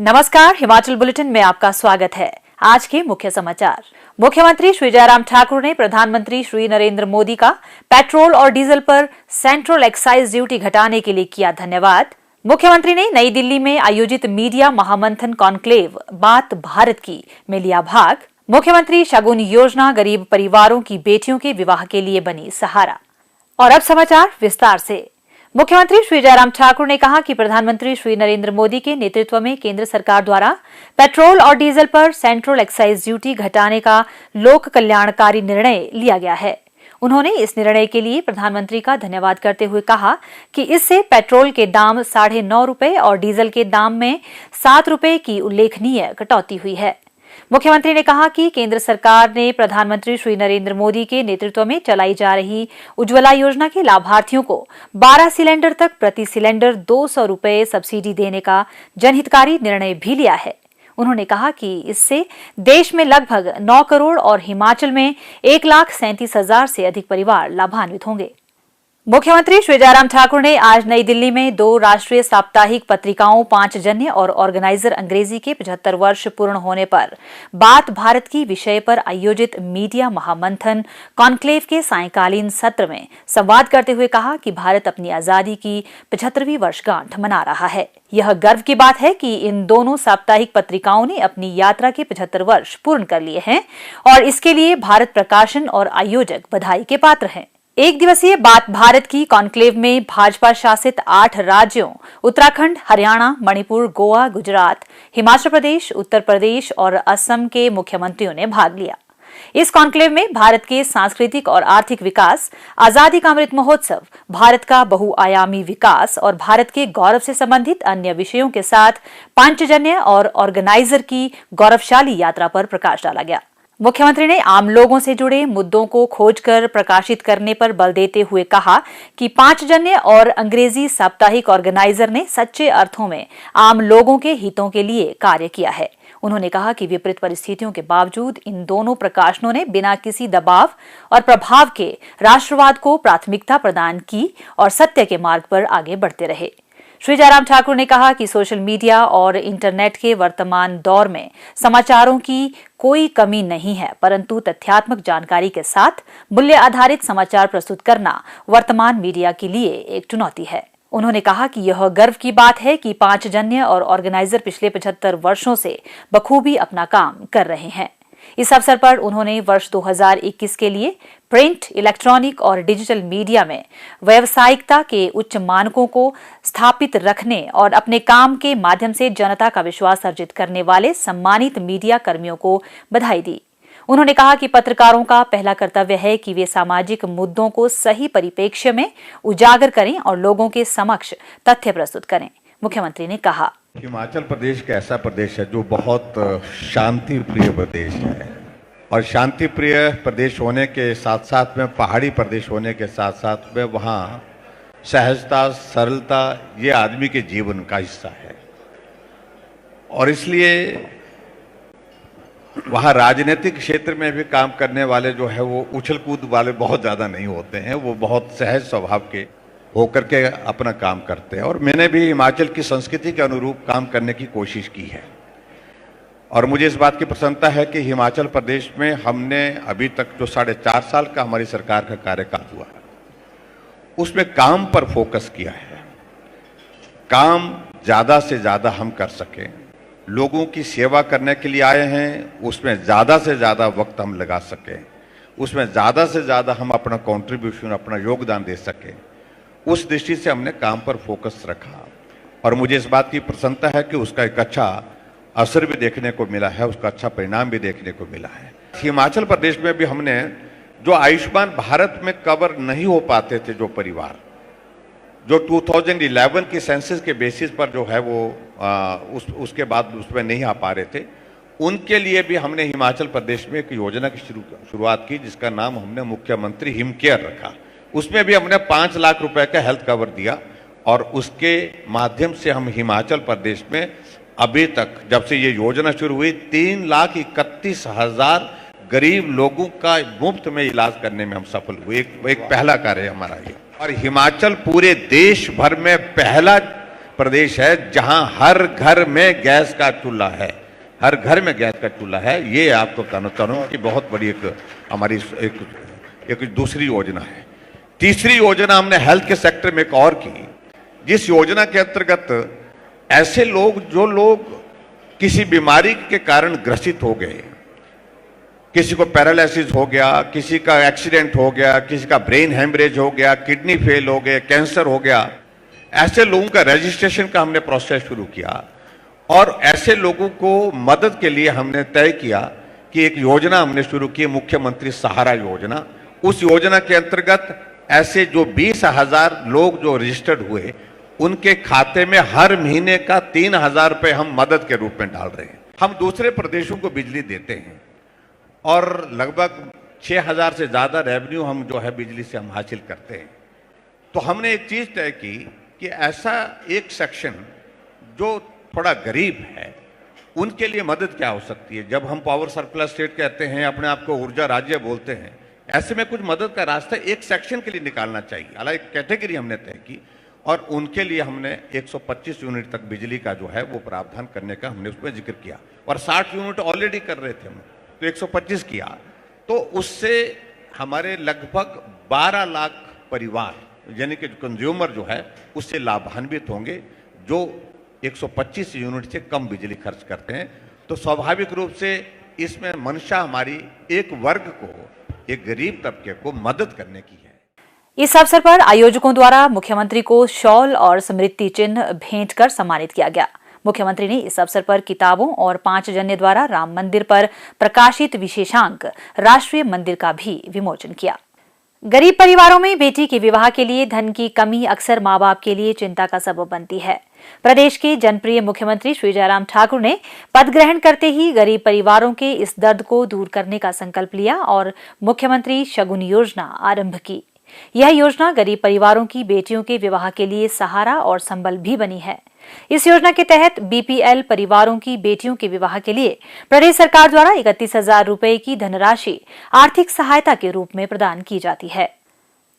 नमस्कार, हिमाचल बुलेटिन में आपका स्वागत है। आज के मुख्य समाचार। मुख्यमंत्री श्री जयराम ठाकुर ने प्रधानमंत्री श्री नरेंद्र मोदी का पेट्रोल और डीजल पर सेंट्रल एक्साइज ड्यूटी घटाने के लिए किया धन्यवाद। मुख्यमंत्री ने नई दिल्ली में आयोजित मीडिया महामंथन कॉन्क्लेव बात भारत की में लिया भाग। मुख्यमंत्री शगुन योजना गरीब परिवारों की बेटियों के विवाह के लिए बनी सहारा। और अब समाचार विस्तार से। मुख्यमंत्री श्री जयराम ठाकुर ने कहा कि प्रधानमंत्री श्री नरेंद्र मोदी के नेतृत्व में केंद्र सरकार द्वारा पेट्रोल और डीजल पर सेंट्रल एक्साइज ड्यूटी घटाने का लोक कल्याणकारी निर्णय लिया गया है। उन्होंने इस निर्णय के लिए प्रधानमंत्री का धन्यवाद करते हुए कहा कि इससे पेट्रोल के दाम 9.5 रुपए और डीजल के दाम में 7 रुपए की उल्लेखनीय कटौती हुई है। मुख्यमंत्री ने कहा कि केंद्र सरकार ने प्रधानमंत्री श्री नरेंद्र मोदी के नेतृत्व में चलाई जा रही उज्ज्वला योजना के लाभार्थियों को 12 सिलेंडर तक प्रति सिलेंडर 200 रुपए सब्सिडी देने का जनहितकारी निर्णय भी लिया है। उन्होंने कहा कि इससे देश में लगभग 9 करोड़ और हिमाचल में 1,37,000 से अधिक परिवार लाभान्वित होंगे। मुख्यमंत्री श्री जयराम ठाकुर ने आज नई दिल्ली में 2 राष्ट्रीय साप्ताहिक पत्रिकाओं पांचजन्य और ऑर्गेनाइजर अंग्रेजी के 75 वर्ष पूर्ण होने पर बात भारत की विषय पर आयोजित मीडिया महामंथन कॉन्क्लेव के सायंकालीन सत्र में संवाद करते हुए कहा कि भारत अपनी आजादी की 75वीं वर्षगांठ मना रहा है। यह गर्व की बात है कि इन दोनों साप्ताहिक पत्रिकाओं ने अपनी यात्रा के 75 वर्ष पूर्ण कर लिए हैं और इसके लिए भारत प्रकाशन और आयोजक बधाई के पात्र हैं। एक दिवसीय बात भारत की कॉन्क्लेव में भाजपा शासित 8 राज्यों उत्तराखंड, हरियाणा, मणिपुर, गोवा, गुजरात, हिमाचल प्रदेश, उत्तर प्रदेश और असम के मुख्यमंत्रियों ने भाग लिया। इस कॉन्क्लेव में भारत के सांस्कृतिक और आर्थिक विकास, आजादी का अमृत महोत्सव, भारत का बहुआयामी विकास और भारत के गौरव से संबंधित अन्य विषयों के साथ पांचजन्य और ऑर्गेनाइजर की गौरवशाली यात्रा पर प्रकाश डाला गया। मुख्यमंत्री ने आम लोगों से जुड़े मुद्दों को खोजकर प्रकाशित करने पर बल देते हुए कहा कि पांचजन्य और अंग्रेजी साप्ताहिक ऑर्गेनाइजर ने सच्चे अर्थों में आम लोगों के हितों के लिए कार्य किया है। उन्होंने कहा कि विपरीत परिस्थितियों के बावजूद इन दोनों प्रकाशनों ने बिना किसी दबाव और प्रभाव के राष्ट्रवाद को प्राथमिकता प्रदान की और सत्य के मार्ग पर आगे बढ़ते रहे। श्री जयराम ठाकुर ने कहा कि सोशल मीडिया और इंटरनेट के वर्तमान दौर में समाचारों की कोई कमी नहीं है, परंतु तथ्यात्मक जानकारी के साथ मूल्य आधारित समाचार प्रस्तुत करना वर्तमान मीडिया के लिए एक चुनौती है। उन्होंने कहा कि यह गर्व की बात है कि पांचजन्य और ऑर्गेनाइजर पिछले 75 वर्षों से बखूबी अपना काम कर रहे हैं। इस अवसर पर उन्होंने वर्ष 2021 के लिए प्रिंट, इलेक्ट्रॉनिक और डिजिटल मीडिया में व्यावसायिकता के उच्च मानकों को स्थापित रखने और अपने काम के माध्यम से जनता का विश्वास अर्जित करने वाले सम्मानित मीडिया कर्मियों को बधाई दी। उन्होंने कहा कि पत्रकारों का पहला कर्तव्य है कि वे सामाजिक मुद्दों को सही परिप्रेक्ष्य में उजागर करें और लोगों के समक्ष तथ्य प्रस्तुत करें। मुख्यमंत्री ने कहा, हिमाचल प्रदेश का ऐसा प्रदेश है जो बहुत शांति प्रिय प्रदेश है और शांति प्रिय प्रदेश होने के साथ साथ में पहाड़ी प्रदेश होने के साथ साथ में वहाँ सहजता, सरलता ये आदमी के जीवन का हिस्सा है और इसलिए वहाँ राजनीतिक क्षेत्र में भी काम करने वाले जो है वो उछल कूद वाले बहुत ज़्यादा नहीं होते हैं, वो बहुत सहज स्वभाव के होकर के अपना काम करते हैं और मैंने भी हिमाचल की संस्कृति के अनुरूप काम करने की कोशिश की है और मुझे इस बात की प्रसन्नता है कि हिमाचल प्रदेश में हमने अभी तक जो 4.5 साल का हमारी सरकार का कार्यकाल हुआ है उसमें काम पर फोकस किया है। काम ज़्यादा से ज़्यादा हम कर सकें, लोगों की सेवा करने के लिए आए हैं, उसमें ज़्यादा से ज़्यादा वक्त हम लगा सकें, उसमें ज़्यादा से ज़्यादा हम अपना कॉन्ट्रीब्यूशन, अपना योगदान दे सकें, उस दृष्टि से हमने काम पर फोकस रखा और मुझे इस बात की प्रसन्नता है कि उसका एक अच्छा असर भी देखने को मिला है, उसका अच्छा परिणाम भी देखने को मिला है। हिमाचल प्रदेश में भी हमने जो आयुष्मान भारत में कवर नहीं हो पाते थे जो परिवार, जो 2011 की सेंसस के बेसिस पर जो है वो उसके बाद उसमें नहीं आ पा रहे थे, उनके लिए भी हमने हिमाचल प्रदेश में एक योजना की शुरुआत की जिसका नाम हमने मुख्यमंत्री हिम केयर रखा। उसमें भी हमने 5 लाख रुपए का हेल्थ कवर दिया और उसके माध्यम से हम हिमाचल प्रदेश में अभी तक जब से ये योजना शुरू हुई 3,31,000 गरीब लोगों का मुफ्त में इलाज करने में हम सफल हुए। एक पहला कार्य हमारा ये और हिमाचल पूरे देश भर में पहला प्रदेश है जहां हर घर में गैस का चूल्हा है, हर घर में गैस का चूल्हा है। ये आपको बताना चाह रहा हूं कि बहुत बड़ी एक हमारी एक दूसरी योजना है। तीसरी योजना हमने हेल्थ के सेक्टर में एक और की, जिस योजना के अंतर्गत ऐसे लोग जो लोग किसी बीमारी के कारण ग्रसित हो गए, किसी को पैरालिसिस हो गया, किसी का एक्सीडेंट हो गया, किसी का ब्रेन हेमरेज हो गया, किडनी फेल हो गए, कैंसर हो गया, ऐसे लोगों का रजिस्ट्रेशन का हमने प्रोसेस शुरू किया और ऐसे लोगों को मदद के लिए हमने तय किया कि एक योजना हमने शुरू की, मुख्यमंत्री सहारा योजना। उस योजना के अंतर्गत ऐसे जो 20,000 लोग जो रजिस्टर्ड हुए, उनके खाते में हर महीने का 3,000 रुपए हम मदद के रूप में डाल रहे हैं। हम दूसरे प्रदेशों को बिजली देते हैं और लगभग 6,000 से ज्यादा रेवेन्यू हम जो है बिजली से हम हासिल करते हैं। तो हमने एक चीज तय की कि ऐसा एक सेक्शन जो थोड़ा गरीब है, उनके लिए मदद क्या हो सकती है। जब हम पावर सरप्लस स्टेट कहते हैं, अपने आप को ऊर्जा राज्य बोलते हैं, ऐसे में कुछ मदद का रास्ता एक सेक्शन के लिए निकालना चाहिए। अलग एक कैटेगरी हमने तय की और उनके लिए हमने 125 यूनिट तक बिजली का जो है वो प्रावधान करने का हमने उसमें जिक्र किया और 60 यूनिट ऑलरेडी कर रहे थे हम, तो 125 किया। तो उससे हमारे लगभग 12 लाख परिवार यानी कि कंज्यूमर जो है उससे लाभान्वित होंगे, जो 125 यूनिट से कम बिजली खर्च करते हैं। तो स्वाभाविक रूप से इसमें मंशा हमारी एक वर्ग को, एक गरीब तबके को मदद करने की है। इस अवसर पर आयोजकों द्वारा मुख्यमंत्री को शॉल और स्मृति चिन्ह भेंट कर सम्मानित किया गया। मुख्यमंत्री ने इस अवसर पर किताबों और 5 जन्य द्वारा राम मंदिर पर प्रकाशित विशेषांक राष्ट्रीय मंदिर का भी विमोचन किया। गरीब परिवारों में बेटी के विवाह के लिए धन की कमी अक्सर मां बाप के लिए चिंता का सबब बनती है। प्रदेश के जनप्रिय मुख्यमंत्री श्री जयराम ठाकुर ने पद ग्रहण करते ही गरीब परिवारों के इस दर्द को दूर करने का संकल्प लिया और मुख्यमंत्री शगुन योजना आरंभ की। यह योजना गरीब परिवारों की बेटियों के विवाह के लिए सहारा और संबल भी बनी है। इस योजना के तहत बीपीएल परिवारों की बेटियों के विवाह के लिए प्रदेश सरकार द्वारा 31,000 रुपए की धनराशि आर्थिक सहायता के रूप में प्रदान की जाती है।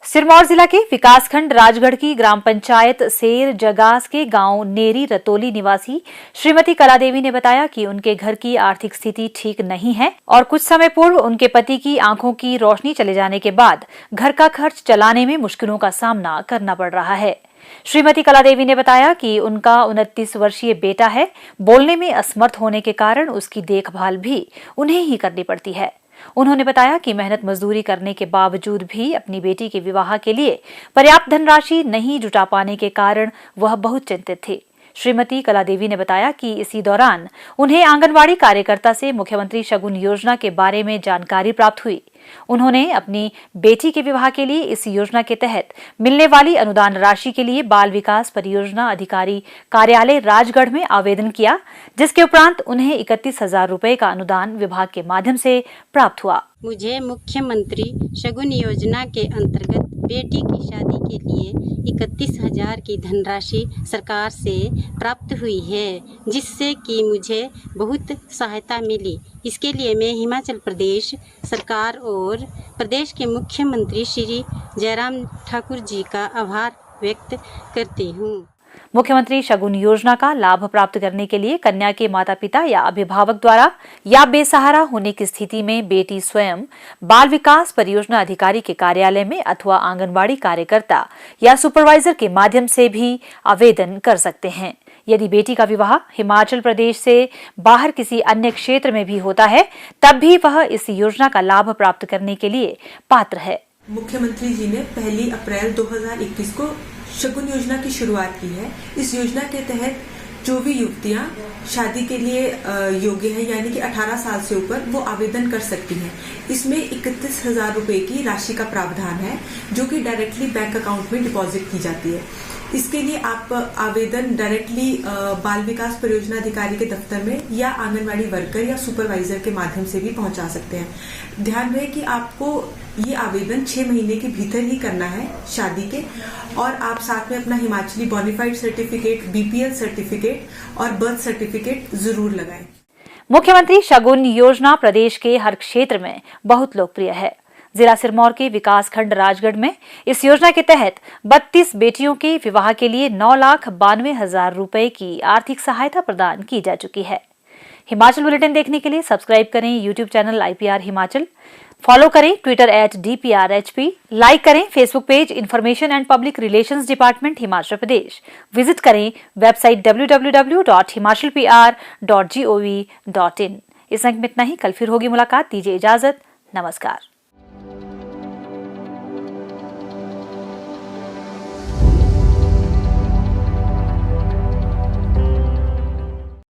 सिरमौर जिला के विकासखंड राजगढ़ की ग्राम पंचायत सेर जगास के गांव नेरी रतोली निवासी श्रीमती कलादेवी ने बताया कि उनके घर की आर्थिक स्थिति ठीक नहीं है और कुछ समय पूर्व उनके पति की आंखों की रोशनी चले जाने के बाद घर का खर्च चलाने में मुश्किलों का सामना करना पड़ रहा है। श्रीमती कलादेवी ने बताया कि उनका 29 वर्षीय बेटा है। बोलने में असमर्थ होने के कारण उसकी देखभाल भी उन्हें ही करनी पड़ती है। उन्होंने बताया कि मेहनत मजदूरी करने के बावजूद भी अपनी बेटी के विवाह के लिए पर्याप्त धनराशि नहीं जुटा पाने के कारण वह बहुत चिंतित थे। श्रीमती कलादेवी ने बताया कि इसी दौरान उन्हें आंगनवाड़ी कार्यकर्ता से मुख्यमंत्री शगुन योजना के बारे में जानकारी प्राप्त हुई। उन्होंने अपनी बेटी के विवाह के लिए इस योजना के तहत मिलने वाली अनुदान राशि के लिए बाल विकास परियोजना अधिकारी कार्यालय राजगढ़ में आवेदन किया, जिसके उपरांत उन्हें 31,000 रुपए का अनुदान विभाग के माध्यम से प्राप्त हुआ। मुझे मुख्यमंत्री शगुन योजना के अंतर्गत बेटी की शादी के लिए 31,000 की धनराशि सरकार से प्राप्त हुई है, जिससे कि मुझे बहुत सहायता मिली। इसके लिए मैं हिमाचल प्रदेश सरकार और प्रदेश के मुख्यमंत्री श्री जयराम ठाकुर जी का आभार व्यक्त करती हूँ। मुख्यमंत्री शगुन योजना का लाभ प्राप्त करने के लिए कन्या के माता पिता या अभिभावक द्वारा या बेसहारा होने की स्थिति में बेटी स्वयं बाल विकास परियोजना अधिकारी के कार्यालय में अथवा आंगनबाड़ी कार्यकर्ता या सुपरवाइजर के माध्यम से भी आवेदन कर सकते हैं। यदि बेटी का विवाह हिमाचल प्रदेश से बाहर किसी अन्य क्षेत्र में भी होता है, तब भी वह इस योजना का लाभ प्राप्त करने के लिए पात्र है। मुख्यमंत्री जी ने 1 अप्रैल 2021 को शगुन योजना की शुरुआत की है। इस योजना के तहत जो भी युवतियां शादी के लिए योग्य है, यानी कि 18 साल से ऊपर, वो आवेदन कर सकती हैं। इसमें 31,000 रुपए की राशि का प्रावधान है, जो कि डायरेक्टली बैंक अकाउंट में डिपॉजिट की जाती है। इसके लिए आप आवेदन डायरेक्टली बाल विकास परियोजना अधिकारी के दफ्तर में या आंगनवाड़ी वर्कर या सुपरवाइजर के माध्यम से भी पहुंचा सकते हैं। ध्यान रहे कि आपको ये आवेदन 6 महीने के भीतर ही करना है शादी के, और आप साथ में अपना Himachali bonafide certificate, BPL certificate और बर्थ सर्टिफिकेट जरूर लगाएं। मुख्यमंत्री शगुन योजना प्रदेश के हर क्षेत्र में बहुत लोकप्रिय है। जिला सिरमौर के विकासखंड राजगढ़ में इस योजना के तहत 32 बेटियों के विवाह के लिए 9,92,000 रुपए की आर्थिक सहायता प्रदान की जा चुकी है। हिमाचल बुलेटिन देखने के लिए सब्सक्राइब करें YouTube channel IPR Himachal, follow करें ट्विटर @DPRHP, लाइक करें Facebook page information and public relations department Himachal Pradesh, visit करें वेबसाइट www.himachalpr.gov.in। इस अंक में इतना ही, कल फिर होगी मुलाकात। दीजिए इजाजत, नमस्कार।